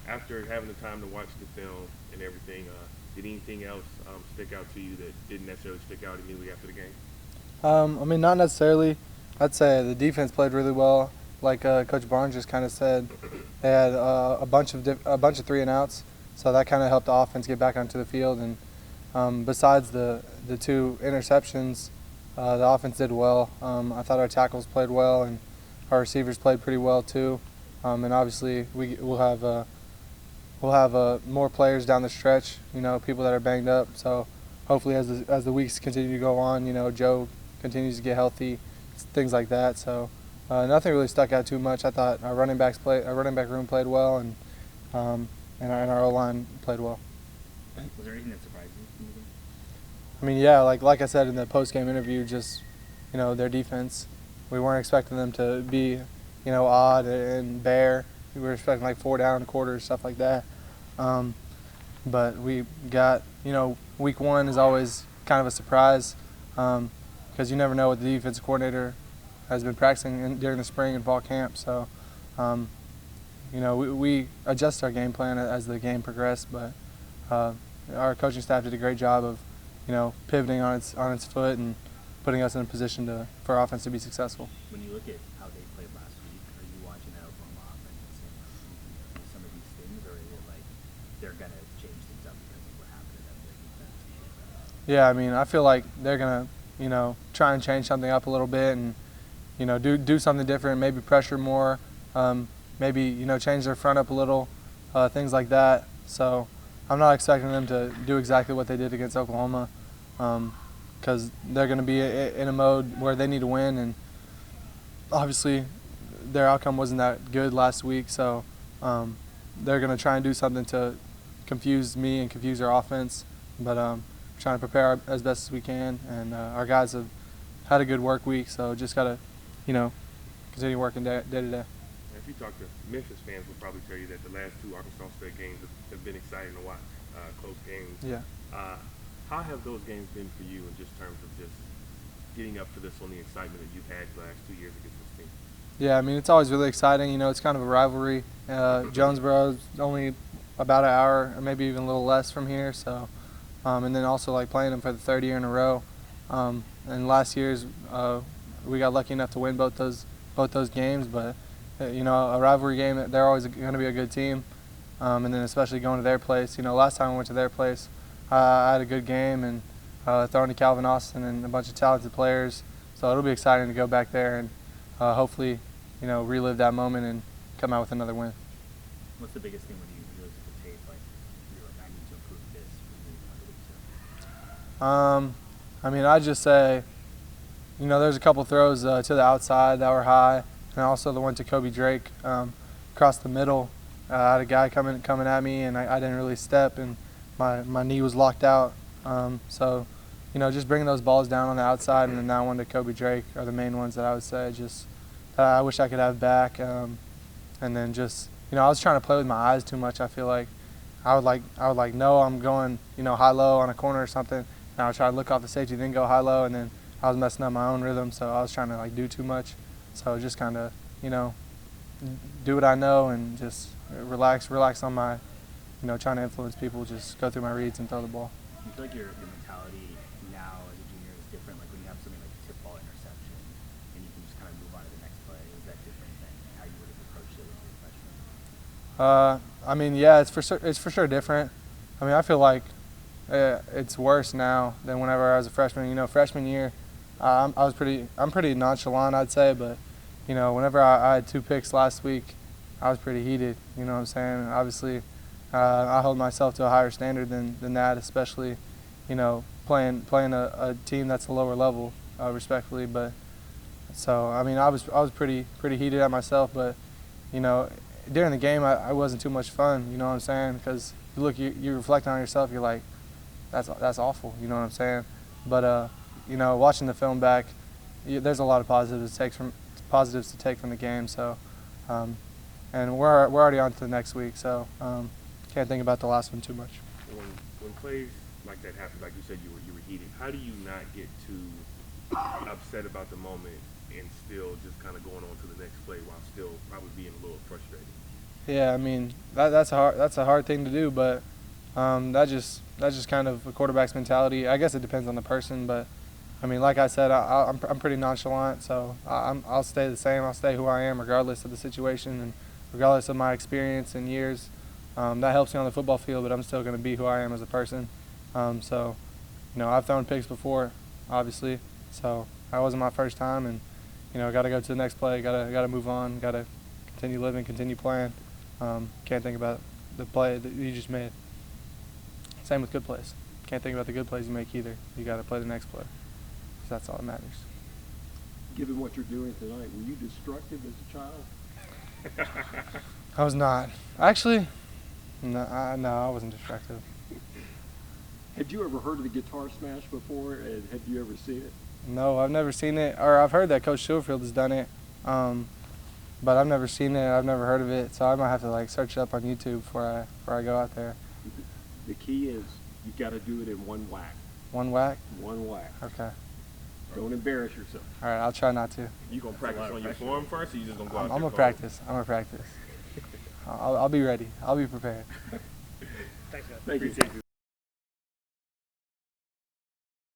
after having the time to watch the film and everything, did anything else stick out to you that didn't necessarily stick out immediately after the game? I mean, not necessarily. I'd say the defense played really well. Like Coach Barnes just kind of said, they had a bunch of 3-and-outs, so that kind of helped the offense get back onto the field. And besides the 2 interceptions, the offense did well. I thought our tackles played well, and our receivers played pretty well too. And obviously, we'll have more players down the stretch. You know, people that are banged up. So hopefully, as the weeks continue to go on, you know, Joe continues to get healthy, things like that. So nothing really stuck out too much. I thought our running back room played well, and our O-line played well. Was there anything that surprised you from the game? I mean, yeah, like I said in the post-game interview, just, you know, their defense. We weren't expecting them to be, you know, odd and bare. We were expecting like 4-down quarters, stuff like that. But we got, you know, week 1 is always kind of a surprise because you never know what the defensive coordinator has been practicing during the spring and fall camp. So, you know, we adjusted our game plan as the game progressed, but our coaching staff did a great job of, you know, pivoting on its foot and putting us in a position for our offense to be successful. When you look at how they played last week, are you watching that Oklahoma offense and saying, like, we can do some of these things, or is it like they're going to change things up because of what happened to them, their defense? Yeah, I mean, I feel like they're going to, you know, try and change something up a little bit and, you know, do something different, maybe pressure more, maybe, you know, change their front up a little, things like that. So I'm not expecting them to do exactly what they did against Oklahoma because they're going to be in a mode where they need to win, and obviously their outcome wasn't that good last week, so they're going to try and do something to confuse me and confuse our offense, but trying to prepare as best as we can, and our guys have had a good work week, so just got to, you know, continue working day to day. If you talk to Memphis fans, will probably tell you that the last 2 Arkansas State games have been exciting to watch, close games. Yeah. How have those games been for you in just terms of just getting up to this on the excitement that you've had the last 2 years against this team? Yeah, I mean, it's always really exciting. You know, it's kind of a rivalry. Jonesboro is only about an hour, or maybe even a little less from here. So, and then also like playing them for the 3rd year in a row. And last year's, we got lucky enough to win both those games. But you know, a rivalry game, they're always going to be a good team. And then especially going to their place. You know, last time I went to their place, I had a good game and throwing to Calvin Austin and a bunch of talented players. So it'll be exciting to go back there and hopefully, you know, relive that moment and come out with another win. What's the biggest thing when you look at the tape, like, you're like, I need to improve this for me? I mean, I'd just say, you know, there's a couple throws to the outside that were high, and also the one to Kobe Drake across the middle. I had a guy coming at me, and I didn't really step, and my knee was locked out. So, you know, just bringing those balls down on the outside, and then that one to Kobe Drake are the main ones that I would say. Just I wish I could have back, and then just, you know, I was trying to play with my eyes too much. I feel like I would like no, I'm going, you know, high low on a corner or something, and I would try to look off the safety, then go high low, and then I was messing up my own rhythm. So I was trying to like do too much. So just kind of, you know, do what I know and just relax on my, you know, trying to influence people, just go through my reads and throw the ball. Do you feel like your mentality now as a junior is different? Like when you have something like a tip ball interception and you can just kind of move on to the next play, is that different than how you would have approached it when you were a freshman? I mean, yeah, it's for sure different. I mean, I feel like it's worse now than whenever I was a freshman. You know, freshman year, I'm pretty nonchalant, I'd say, but you know, whenever I had 2 picks last week, I was pretty heated. You know what I'm saying? Obviously, I hold myself to a higher standard than that, especially, you know, playing a team that's a lower level, respectfully. But so I mean, I was pretty heated at myself, but you know, during the game, I wasn't too much fun. You know what I'm saying? Because you reflect on yourself, you're like, that's awful. You know what I'm saying? But you know, watching the film back, there's a lot of positives to take from the game. So, and we're already on to the next week. So. Can't think about the last one too much. When plays like that happen, like you said, you were heated. How do you not get too upset about the moment and still just kind of going on to the next play while still probably being a little frustrated? Yeah, I mean that's a hard thing to do, but that's just kind of a quarterback's mentality. I guess it depends on the person, but I mean, like I said, I'm pretty nonchalant, so I'll stay the same. I'll stay who I am regardless of the situation and regardless of my experience and years. That helps me on the football field, but I'm still going to be who I am as a person. So, I've thrown picks before, obviously, so that wasn't my first time, and got to go to the next play. Got to move on. Got to continue living, continue playing. Can't think about the play that you just made. Same with good plays. Can't think about the good plays you make either. You got to play the next play. So that's all that matters. Given what you're doing tonight, were you destructive as a child? I was not. Actually, no, I wasn't destructive. Have you ever heard of the guitar smash before, and have you ever seen it? No, I've never seen it, or I've heard that Coach Schofield has done it, but I've never seen it. I've never heard of it, so I might have to search it up on YouTube before I go out there. The key is you got to do it in one whack. One whack? One whack. Okay. Don't embarrass yourself. All right, I'll try not to. You gonna practice on your form first, or you just gonna go out there? I'm gonna practice. I'll be ready. I'll be prepared. Thanks, guys. Thank you.